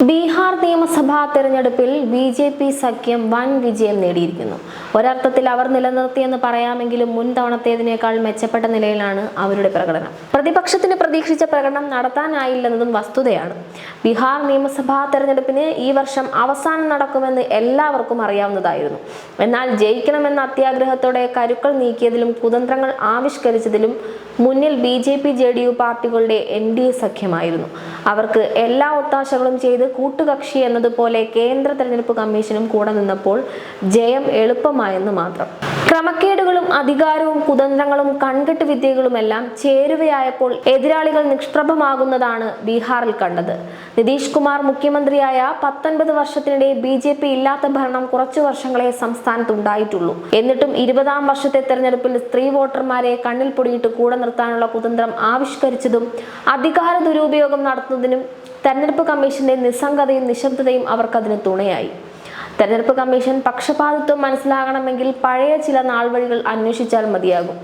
ബീഹാർ നിയമസഭാ തെരഞ്ഞെടുപ്പിൽ ബി.ജെ.പി. സഖ്യം വൻ വിജയം നേടിയിരിക്കുന്നു. ഒരർത്ഥത്തിൽ അവർ നിലനിർത്തിയെന്ന് പറയാമെങ്കിലും മുൻ തവണത്തേതിനേക്കാൾ മെച്ചപ്പെട്ട നിലയിലാണ് അവരുടെ പ്രകടനം. പ്രതിപക്ഷത്തിന് പ്രതീക്ഷിച്ച പ്രകടനം നടത്താനായില്ലെന്നതും വസ്തുതയാണ്. ബീഹാർ നിയമസഭാ തെരഞ്ഞെടുപ്പിന് ഈ വർഷം അവസാനം നടക്കുമെന്ന് എല്ലാവർക്കും അറിയാവുന്നതായിരുന്നു. എന്നാൽ ജയിക്കണമെന്ന അത്യാഗ്രഹത്തോടെ കരുക്കൾ നീക്കിയതിലും കുതന്ത്രങ്ങൾ ആവിഷ്കരിച്ചതിലും മുന്നിൽ ബി.ജെ.പി. ജെ.ഡി.യു. പാർട്ടികളുടെ എൻ.ഡി.എ. സഖ്യമായിരുന്നു. അവർക്ക് എല്ലാ ഒത്താശകളും ചെയ്ത് കൂട്ടുകക്ഷി എന്നതുപോലെ കേന്ദ്ര തെരഞ്ഞെടുപ്പ് കമ്മീഷനും കൂടെ നിന്നപ്പോൾ ജയം എളുപ്പമായെന്ന് മാത്രം. ക്രമക്കേടുകളും അധികാരവും കുതന്ത്രങ്ങളും കൺകെട്ട് വിദ്യകളുമെല്ലാം ചേരുവയായപ്പോൾ എതിരാളികൾ നിഷ്പ്രഭമാകുന്നതാണ് ബീഹാറിൽ കണ്ടത്. നിതീഷ് കുമാർ മുഖ്യമന്ത്രിയായ 19 വർഷത്തിനിടെ ബി.ജെ.പി. ഇല്ലാത്ത ഭരണം കുറച്ചു വർഷങ്ങളെ സംസ്ഥാനത്തുണ്ടായിട്ടുള്ളൂ. എന്നിട്ടും 20-ാം വർഷത്തെ തെരഞ്ഞെടുപ്പിൽ സ്ത്രീ വോട്ടർമാരെ കണ്ണിൽ പൊടിയിട്ട് കൂടെ നിർത്താനുള്ള കുതന്ത്രം ആവിഷ്കരിച്ചതും അധികാര ദുരുപയോഗം നടത്തുന്നതിനും തെരഞ്ഞെടുപ്പ് കമ്മീഷന്റെ നിസ്സംഗതയും നിശബ്ദതയും അവർക്കതിന് തുണയായി. തെരഞ്ഞെടുപ്പ് കമ്മീഷൻ പക്ഷപാതിത്വം മനസ്സിലാകണമെങ്കിൽ പഴയ ചില നാൾവഴികൾ അന്വേഷിച്ചാൽ മതിയാകും.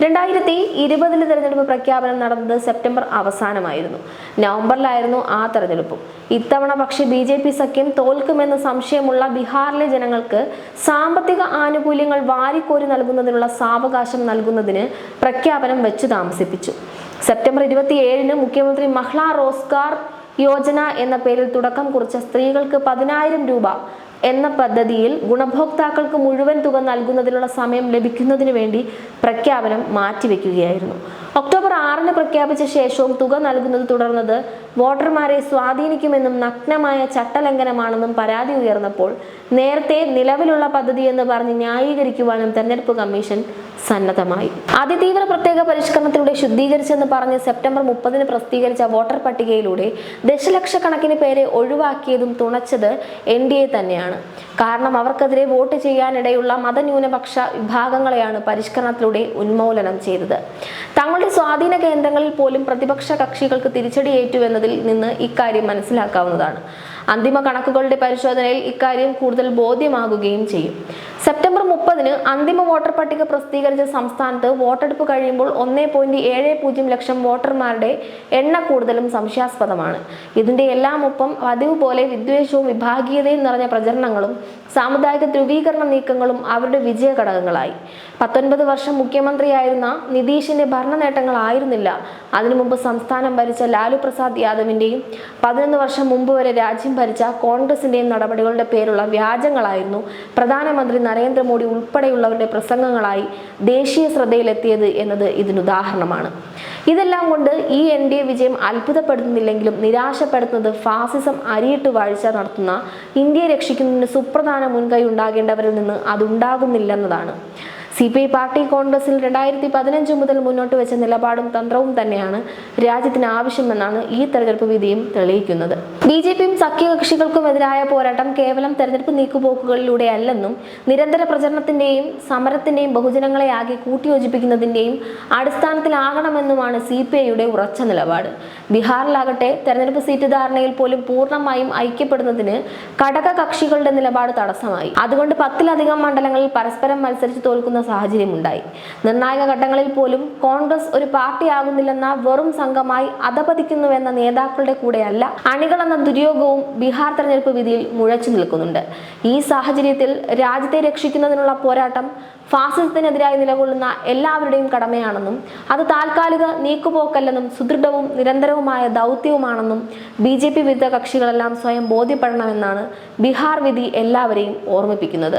2020 തെരഞ്ഞെടുപ്പ് പ്രഖ്യാപനം നടന്നത് സെപ്റ്റംബർ അവസാനമായിരുന്നു. നവംബറിലായിരുന്നു ആ തെരഞ്ഞെടുപ്പും. ഇത്തവണ പക്ഷേ ബി.ജെ.പി. സഖ്യം തോൽക്കുമെന്ന് സംശയമുള്ള ബീഹാറിലെ ജനങ്ങൾക്ക് സാമ്പത്തിക ആനുകൂല്യങ്ങൾ വാരിക്കോരി നൽകുന്നതിനുള്ള സാവകാശം നൽകുന്നതിന് പ്രഖ്യാപനം വെച്ചു താമസിപ്പിച്ചു. സെപ്റ്റംബർ 27-ന് മുഖ്യമന്ത്രി മഹിളാ റോസ്ഗാർ യോജന എന്ന പേരിൽ തുടക്കം കുറിച്ച സ്ത്രീകൾക്ക് 10,000 രൂപ എന്ന പദ്ധതിയിൽ ഗുണഭോക്താക്കൾക്ക് മുഴുവൻ തുക നൽകുന്നതിനുള്ള സമയം ലഭിക്കുന്നതിന് വേണ്ടി പ്രഖ്യാപനം മാറ്റിവെക്കുകയായിരുന്നു. ഒക്ടോബർ 6-ന് പ്രഖ്യാപിച്ച ശേഷവും തുക നൽകുന്നത് തുടർന്നത് വോട്ടർമാരെ സ്വാധീനിക്കുമെന്നും നഗ്നമായ ചട്ടലംഘനമാണെന്നും പരാതി ഉയർന്നപ്പോൾ നേരത്തെ നിലവിലുള്ള പദ്ധതി എന്ന് പറഞ്ഞ് ന്യായീകരിക്കുവാനും തെരഞ്ഞെടുപ്പ് കമ്മീഷൻ സന്നദ്ധമായി. അതിതീവ്ര പ്രത്യേക പരിഷ്കരണത്തിലൂടെ ശുദ്ധീകരിച്ചെന്ന് പറഞ്ഞ് സെപ്റ്റംബർ 30-ന് പ്രസിദ്ധീകരിച്ച വോട്ടർ പട്ടികയിലൂടെ ദശലക്ഷക്കണക്കിന് പേരെ ഒഴിവാക്കിയതും തുണച്ചത് എൻ.ഡി.എ. തന്നെയാണ്. കാരണം അവർക്കെതിരെ വോട്ട് ചെയ്യാനിടയുള്ള മതന്യൂനപക്ഷ വിഭാഗങ്ങളെയാണ് പരിഷ്കരണത്തിലൂടെ ഉന്മൂലനം ചെയ്തത്. തങ്ങളുടെ സ്വാധീന കേന്ദ്രങ്ങളിൽ പോലും പ്രതിപക്ഷ കക്ഷികൾക്ക് തിരിച്ചടിയേറ്റുവെന്നതിൽ നിന്ന് ഇക്കാര്യം മനസ്സിലാക്കാവുന്നതാണ്. അന്തിമ കണക്കുകളുടെ പരിശോധനയിൽ ഇക്കാര്യം കൂടുതൽ ബോധ്യമാകുകയും ചെയ്യും. സെപ്റ്റംബർ 30-ന് അന്തിമ വോട്ടർ പട്ടിക പ്രസിദ്ധീകരിച്ച സംസ്ഥാനത്ത് വോട്ടെടുപ്പ് കഴിയുമ്പോൾ 1.70 ലക്ഷം വോട്ടർമാരുടെ എണ്ണ കൂടുതലും സംശയാസ്പദമാണ്. ഇതിന്റെ എല്ലാം ഒപ്പം പതിവ് പോലെ വിദ്വേഷവും വിഭാഗീയതയും നിറഞ്ഞ പ്രചരണങ്ങളും സാമുദായിക ധ്രുവീകരണ നീക്കങ്ങളും അവരുടെ വിജയ ഘടകങ്ങളായി. 19 വർഷം മുഖ്യമന്ത്രിയായിരുന്ന നിതീഷിന്റെ ഭരണ നേട്ടങ്ങളായിരുന്നില്ല അതിനു മുമ്പ് സംസ്ഥാനം ഭരിച്ച ലാലു പ്രസാദ് യാദവിന്റെയും 11 വർഷം മുമ്പ് വരെ രാജ്യം ഭരിച്ച കോൺഗ്രസിന്റെയും നടപടികളുടെ പേരുള്ള വ്യാജങ്ങളായിരുന്നു പ്രധാനമന്ത്രി നരേന്ദ്രമോദി ഉൾപ്പെടെയുള്ളവരുടെ പ്രസംഗങ്ങളായി ദേശീയ ശ്രദ്ധയിലെത്തിയത് എന്നത് ഇതിനുദാഹരണമാണ്. ഇതെല്ലാം കൊണ്ട് ഈ എൻ.ഡി.എ. വിജയം അത്ഭുതപ്പെടുത്തുന്നില്ലെങ്കിലും നിരാശപ്പെടുത്തുന്നത് ഫാസിസം അരിയിട്ട് വാഴ്ച നടത്തുന്ന ഇന്ത്യയെ രക്ഷിക്കുന്നതിന് സുപ്രധാന മുൻകൈ ഉണ്ടാകേണ്ടവരിൽ നിന്ന് അതുണ്ടാകുന്നില്ലെന്നതാണ്. CPI പാർട്ടി കോൺഗ്രസിൽ 2015 മുതൽ മുന്നോട്ട് വെച്ച നിലപാടും തന്ത്രവും തന്നെയാണ് രാജ്യത്തിന് ആവശ്യമെന്നാണ് ഈ തെരഞ്ഞെടുപ്പ് വിധിയും തെളിയിക്കുന്നത്. ബി.ജെ.പിയും സഖ്യകക്ഷികൾക്കുമെതിരായ പോരാട്ടം കേവലം തെരഞ്ഞെടുപ്പ് നീക്കുപോക്കുകളിലൂടെ അല്ലെന്നും നിരന്തര പ്രചരണത്തിന്റെയും സമരത്തിന്റെയും ബഹുജനങ്ങളെ ആകെ കൂട്ടിയോജിപ്പിക്കുന്നതിന്റെയും അടിസ്ഥാനത്തിലാകണമെന്നുമാണ് CPIയുടെ ഉറച്ച നിലപാട്. ബീഹാറിലാകട്ടെ തെരഞ്ഞെടുപ്പ് സീറ്റ് ധാരണയിൽ പോലും പൂർണ്ണമായും ഐക്യപ്പെടുന്നതിന് ഘടക കക്ഷികളുടെ നിലപാട് തടസ്സമായി. അതുകൊണ്ട് 10-ലധികം മണ്ഡലങ്ങളിൽ പരസ്പരം മത്സരിച്ച് തോൽക്കുന്ന സാഹചര്യമുണ്ടായി. നിർണായക ഘട്ടങ്ങളിൽ പോലും കോൺഗ്രസ് ഒരു പാർട്ടിയാകുന്നില്ലെന്ന വെറും സംഘമായി അധപതിക്കുന്നുവെന്ന നേതാക്കളുടെ കൂടെയല്ല അണികളെന്ന ദുര്യോഗവും ബീഹാർ തെരഞ്ഞെടുപ്പ് വിധിയിൽ മുഴച്ചു നിൽക്കുന്നുണ്ട്. ഈ സാഹചര്യത്തിൽ രാജ്യത്തെ രക്ഷിക്കുന്നതിനുള്ള പോരാട്ടം ഫാസിസത്തിനെതിരായി നിലകൊള്ളുന്ന എല്ലാവരുടെയും കടമയാണെന്നും അത് താൽക്കാലിക നീക്കുപോക്കല്ലെന്നും സുദൃഢവും നിരന്തരവുമായ ദൗത്യവുമാണെന്നും ബി.ജെ.പി. വിരുദ്ധ കക്ഷികളെല്ലാം സ്വയം ബോധ്യപ്പെടണമെന്നാണ് ബീഹാർ വിധി എല്ലാവരെയും ഓർമ്മിപ്പിക്കുന്നത്.